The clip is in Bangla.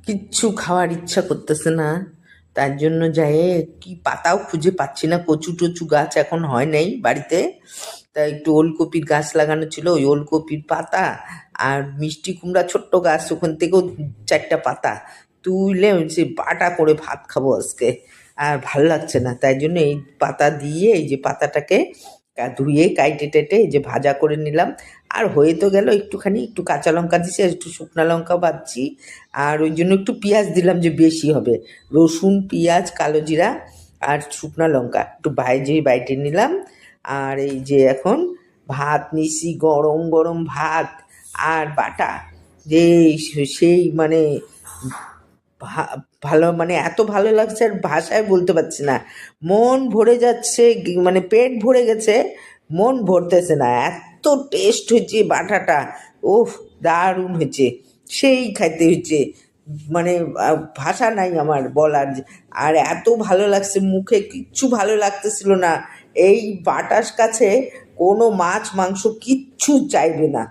কিচ্ছু খাওয়ার ইচ্ছা করতেছে না। তার জন্য যাই কি পাতাও খুঁজে পাচ্ছি না, কচু টচু গাছ এখন হয় নাই বাড়িতে। তা একটু ওলকপির গাছ লাগানো ছিল, ওই ওলকপির পাতা আর মিষ্টি কুমড়া ছোট্ট গাছ, ওখান থেকেও 4টা পাতা তুলে সে বাটা করে ভাত খাবো আজকে। আর ভাল লাগছে না, তাই জন্য এই পাতা দিয়ে এই যে পাতাটাকে ধুয়ে কাইটে টেটে এই যে ভাজা করে নিলাম। আর হয়ে তো গেল, একটু কাঁচা লঙ্কা দিছি আর একটু শুকনা লঙ্কা বাজছি। আর ওই জন্য একটু পেঁয়াজ দিলাম যে বেশি হবে। রসুন, পেঁয়াজ, কালো জিরা আর শুকনা লঙ্কা একটু বাইটে নিলাম। আর এই যে এখন ভাত নিছি, গরম গরম ভাত আর বাটা, যে সেই মানে ভালো, মানে এত ভালো লাগছে আর ভাষায় বলতে পারছি না। মন ভরে যাচ্ছে, মানে পেট ভরে গেছে, মন ভরতেছে না, এত টেস্ট হয়েছে বাটাটা। ওহ, দারুণ হয়েছে, সেই খাইতে হয়েছে, মানে ভাষা নাই আমার বলার আর এত ভালো লাগছে, মুখে কিচ্ছু ভালো লাগতেছিল না। এই বাটার কাছে কোনো মাছ মাংস কিচ্ছু চাইবে না।